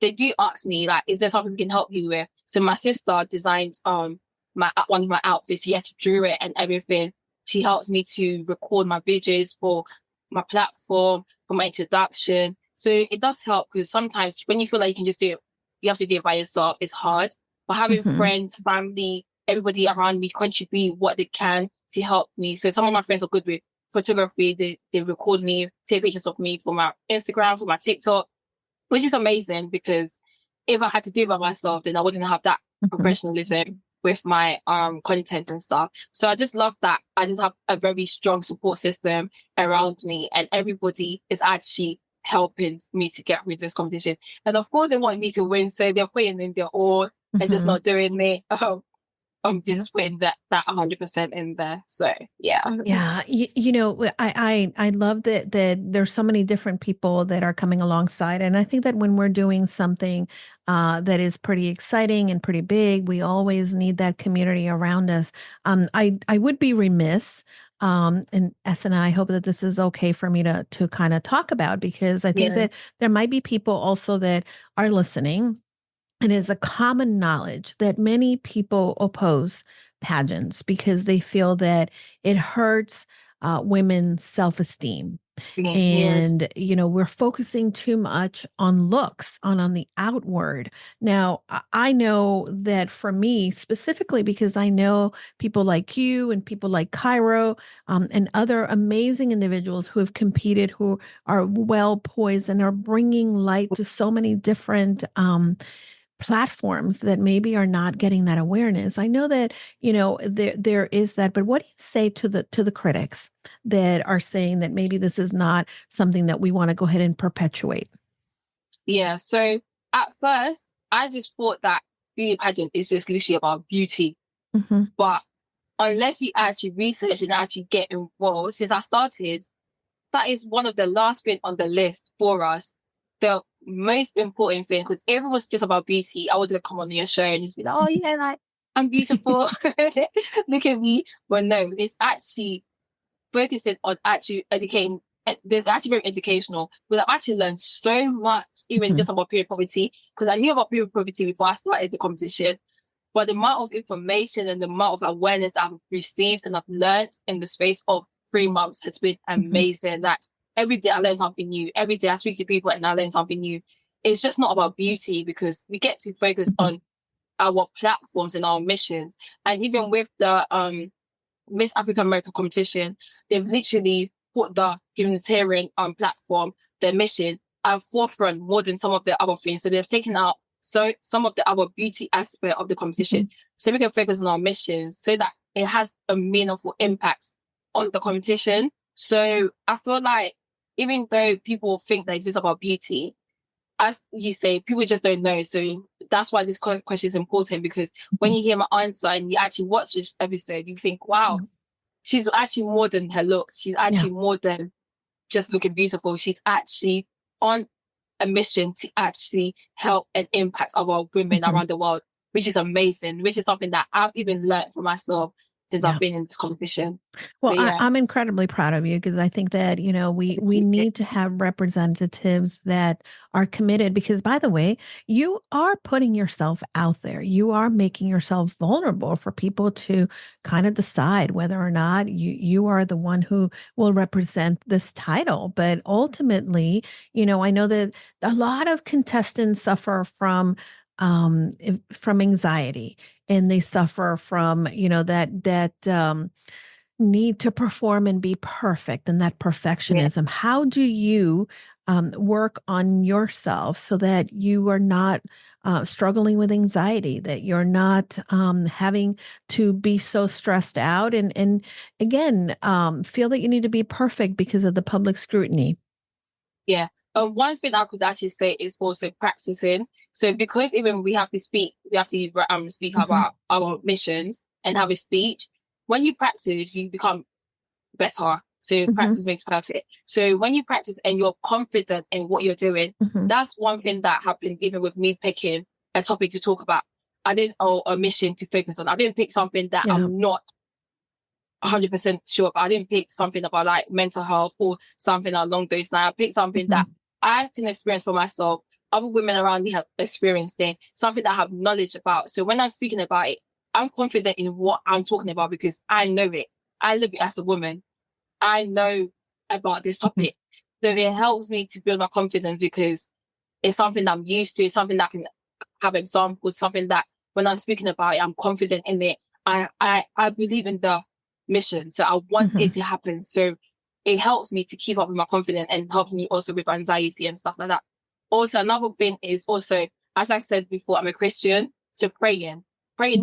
they do ask me like, is there something we can help you with? So my sister designed my one of my outfits. She actually drew it and everything. She helps me to record my videos for my platform, for my introduction. So it does help because sometimes when you feel like you can just do it, you have to do it by yourself. It's hard. But having Mhm. friends, family, everybody around me contribute what they can to help me. So some of my friends are good with photography. They record me, take pictures of me for my Instagram, for my TikTok, which is amazing because if I had to do it by myself, then I wouldn't have that Mhm. professionalism with my content and stuff. So I just love that I just have a very strong support system around me, and everybody is actually helping me to get with this competition. And of course they want me to win, so they're putting in their all and just Mhm. not doing it. I'm just putting that 100% in there. So yeah. Yeah, I love that there's so many different people that are coming alongside, and I think that when we're doing something that is pretty exciting and pretty big, we always need that community around us. I would be remiss, and Esena, I hope that this is okay for me to kind of talk about because I think Yeah. that there might be people also that are listening. It is a common knowledge that many people oppose pageants because they feel that it hurts women's self esteem. Yes. And, we're focusing too much on looks, on the outward. Now, I know that for me specifically, because I know people like you and people like Cairo and other amazing individuals who have competed, who are well poised and are bringing light to so many different platforms that maybe are not getting that awareness. I know that, there is that, but what do you say to the critics that are saying that maybe this is not something that we want to go ahead and perpetuate? Yeah. So at first, I just thought that beauty pageant is just literally about beauty. Mm-hmm. But unless you actually research and actually get involved, since I started, that is one of the last things on the list for us. The most important thing, because if it was just about beauty, I would have come on your show and just be like, oh yeah, like I'm beautiful. Look at me. But no, it's actually focusing on actually educating. They're actually very educational, but I've actually learned so much, even just about period poverty, because I knew about period poverty before I started the competition. But the amount of information and the amount of awareness I've received and I've learned in the space of 3 months has been amazing. Like every day I learn something new. Every day I speak to people and I learn something new. It's just not about beauty, because we get to focus on our platforms and our missions. And even with the Miss African America competition, they've literally put the humanitarian platform, their mission, at forefront more than some of the other things. So they've taken out some of the other beauty aspect of the competition, so we can focus on our missions, so that it has a meaningful impact on the competition. So I feel like even though people think that it's just about beauty, as you say, people just don't know. So that's why this question is important, because when you hear my answer and you actually watch this episode, you think, wow, she's actually more than her looks. She's actually more than just looking beautiful. She's actually on a mission to actually help and impact our women around the world, which is amazing, which is something that I've even learned for myself since I've been in this competition. Well, So, I'm incredibly proud of you, because I think that, we need to have representatives that are committed, because, by the way, you are putting yourself out there. You are making yourself vulnerable for people to kind of decide whether or not you are the one who will represent this title. But ultimately, I know that a lot of contestants suffer from anxiety, and they suffer from, that need to perform and be perfect, and that perfectionism. How do you work on yourself so that you are not struggling with anxiety, that you're not having to be so stressed out, and again, feel that you need to be perfect because of the public scrutiny? Yeah. One thing I could actually say is also practicing. So because even we have to speak speak about our missions and have a speech. When you practice, you become better. So practice makes perfect. So when you practice and you're confident in what you're doing, that's one thing that happened even with me picking a topic to talk about. I didn't a mission to focus on. I didn't pick something that I'm not 100% sure, but I didn't pick something about like mental health or something along those lines. I picked something that I can experience for myself. Other women around me have experienced it, something that I have knowledge about. So when I'm speaking about it, I'm confident in what I'm talking about because I know it. I live it as a woman. I know about this topic. So it helps me to build my confidence because it's something that I'm used to. It's something that I can have examples, something that when I'm speaking about it, I'm confident in it. I believe in the mission. So I want it to happen. So it helps me to keep up with my confidence and helps me also with anxiety and stuff like that. Also, another thing is also, as I said before, I'm a Christian. So praying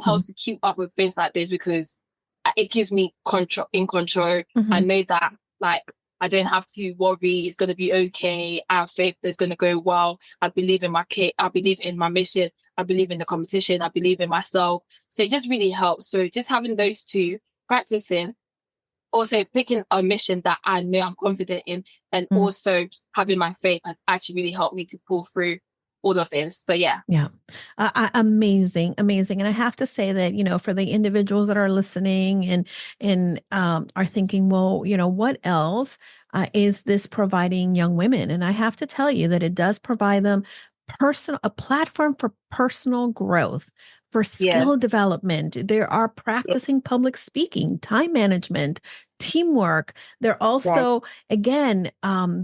helps to keep up with things like this because it gives me in control. I know that like, I don't have to worry. It's going to be okay. I have faith that it's going to go well. I believe in my kid. I believe in my mission. I believe in the competition. I believe in myself. So it just really helps. So just having those two, practicing, also picking a mission that I know I'm confident in, and also having my faith has actually really helped me to pull through all of this. So yeah. Amazing. And I have to say that, for the individuals that are listening and are thinking, well, what else is this providing young women? And I have to tell you that it does provide them a platform for personal growth, for skill development. They are practicing public speaking, time management, teamwork. They're also, again,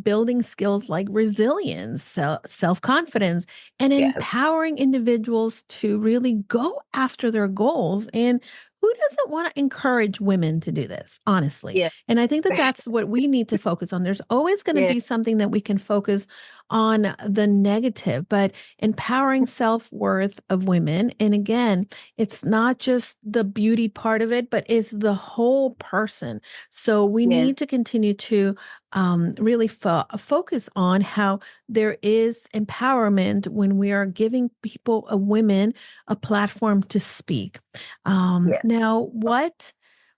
building skills like resilience, self-confidence, and empowering individuals to really go after their goals. And who doesn't want to encourage women to do this, honestly? And I think that that's what we need to focus on. There's always going to be something that we can focus on the negative, but empowering self-worth of women. And again, it's not just the beauty part of it, but it's the whole person. So we need to continue to really focus on how there is empowerment when we are giving people, women, a platform to speak. Now, what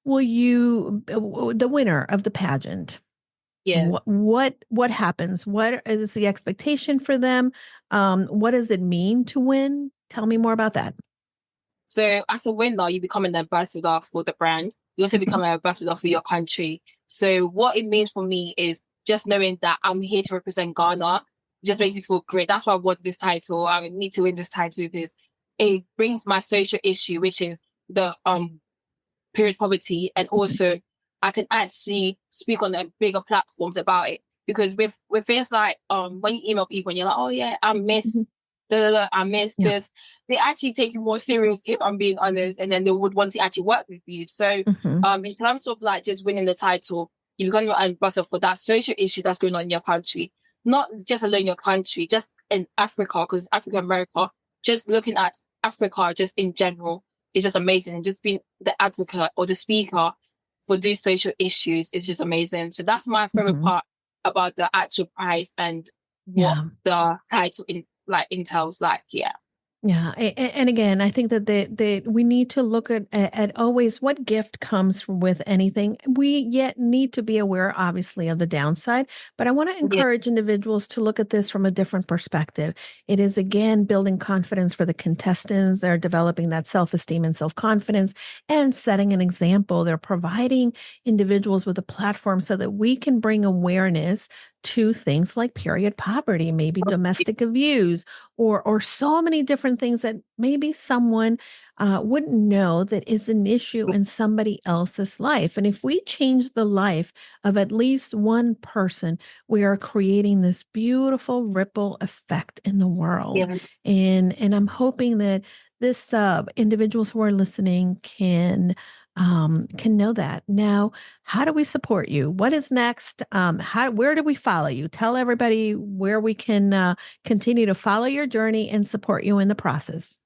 will the winner of the pageant? Yes. What happens? What is the expectation for them? What does it mean to win? Tell me more about that. So as a winner, you become an ambassador for the brand. You also become an ambassador for your country. So what it means for me is just knowing that I'm here to represent Ghana just makes me feel great. That's why I want this title. I need to win this title because it brings my social issue, which is the period poverty, and also I can actually speak on the bigger platforms about it. Because with things like when you email people and you're like, oh yeah, I miss I miss this, they actually take you more serious, if I'm being honest, and then they would want to actually work with you. So in terms of like just winning the title, you become an ambassador for that social issue that's going on in your country. Not just alone in your country, just in Africa, because Africa, America, just looking at Africa just in general is just amazing. And just being the advocate or the speaker for these social issues is just amazing. So that's my favorite part about the actual prize and what the title entails. Yeah. And again, I think that we need to look at always what gift comes with anything. We yet need to be aware, obviously, of the downside, but I want to encourage individuals to look at this from a different perspective. It is, again, building confidence for the contestants. They're developing that self-esteem and self-confidence and setting an example. They're providing individuals with a platform so that we can bring awareness to things like period poverty, maybe domestic abuse, or so many different things that maybe someone wouldn't know that is an issue in somebody else's life. And if we change the life of at least one person, we are creating this beautiful ripple effect in the world. Yes. And I'm hoping that this individuals who are listening can know that. Now, how do we support you? What is next? Where do we follow you? Tell everybody where we can continue to follow your journey and support you in the process.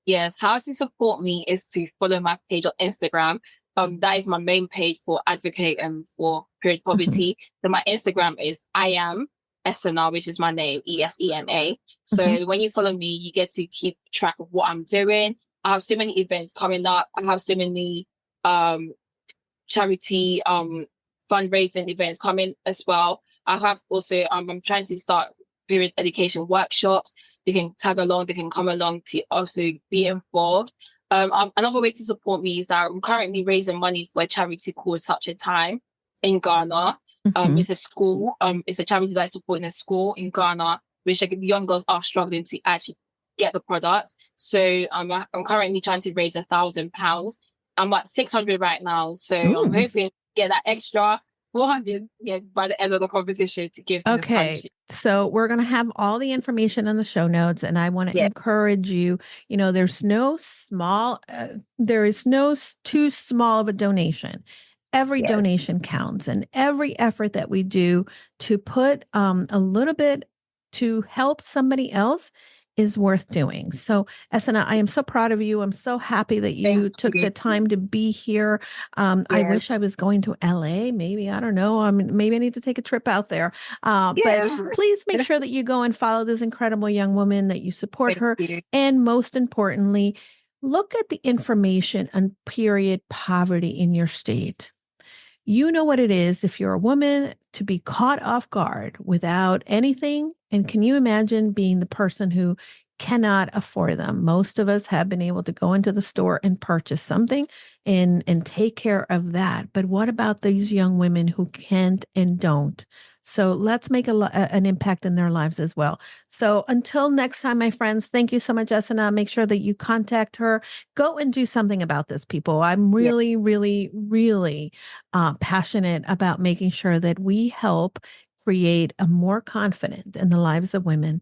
Yes, how to support me is to follow my page on Instagram. That is my main page for advocating for period poverty. So my Instagram is I am Esena, which is my name, Esena. So when you follow me, you get to keep track of what I'm doing. I have so many events coming up. I have so many charity fundraising events coming as well. I have also I'm trying to start period education workshops. They can tag along, they can come along to also be involved. Another way to support me is that I'm currently raising money for a charity called Such a Time in Ghana. It's a school, it's a charity that is supporting a school in Ghana, which young girls are struggling to actually get the products. So I'm currently trying to raise £1,000. I'm at 600 right now. So I'm hoping to get that extra 400 by the end of the competition to give to this country. So we're going to have all the information in the show notes, and I want to encourage you, there's no too small of a donation. Every donation counts, and every effort that we do to put a little bit to help somebody else is worth doing. So, Esena, I am so proud of you. I'm so happy that you took the time to be here. I wish I was going to LA. Maybe, I don't know. Maybe I need to take a trip out there. But please make sure that you go and follow this incredible young woman, that you support her. And most importantly, look at the information on period poverty in your state. You know what it is if you're a woman to be caught off guard without anything. And can you imagine being the person who cannot afford them? Most of us have been able to go into the store and purchase something and take care of that. But what about these young women who can't and don't? So let's make an impact in their lives as well. So until next time, my friends, thank you so much, Esena. Make sure that you contact her. Go and do something about this, people. I'm really, really, really passionate about making sure that we help create a more confident in the lives of women.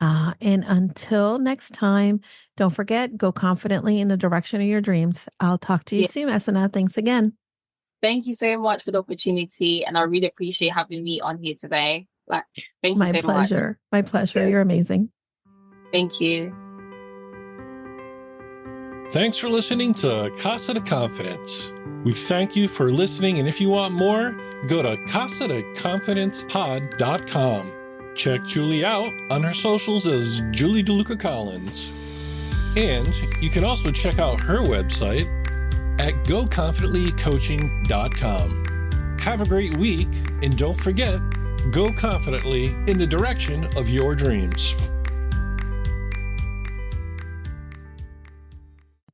And until next time, don't forget, go confidently in the direction of your dreams. I'll talk to you soon, Esena. Thanks again. Thank you so much for the opportunity, and I really appreciate having me on here today. Thank you so much. My pleasure. Yeah. You're amazing. Thank you. Thanks for listening to Casa De Confidence. We thank you for listening, and if you want more, go to casadeconfidencepod.com. Check Julie out on her socials as Julie DeLucca-Collins. And you can also check out her website at goconfidentlycoaching.com. Have a great week, and don't forget, go confidently in the direction of your dreams.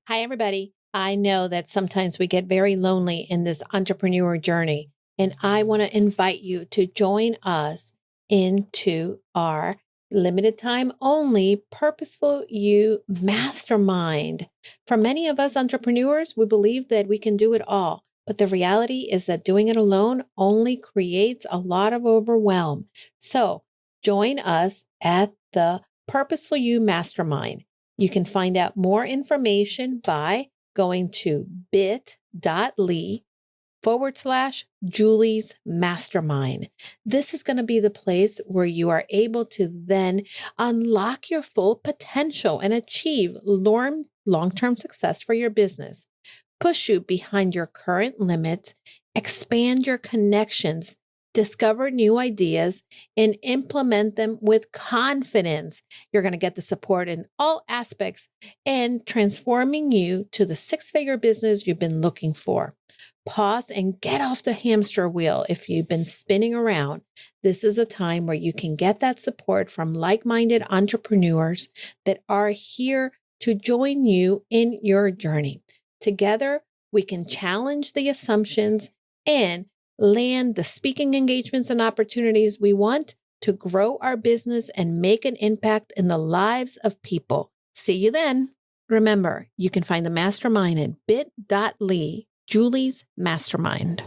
Hi, everybody. I know that sometimes we get very lonely in this entrepreneur journey, and I want to invite you to join us into our limited time only Purposeful You Mastermind. For many of us entrepreneurs, we believe that we can do it all, but the reality is that doing it alone only creates a lot of overwhelm. So join us at the Purposeful You Mastermind. You can find out more information by going to bit.ly/Julie's Mastermind. This is going to be the place where you are able to then unlock your full potential and achieve long-term success for your business, push you behind your current limits, expand your connections, discover new ideas, and implement them with confidence. You're going to get the support in all aspects and transforming you to the six-figure business you've been looking for. Pause and get off the hamster wheel if you've been spinning around. This is a time where you can get that support from like-minded entrepreneurs that are here to join you in your journey. Together, we can challenge the assumptions and land the speaking engagements and opportunities we want to grow our business and make an impact in the lives of people. See you then. Remember, you can find the mastermind at bit.ly, Julie's Mastermind.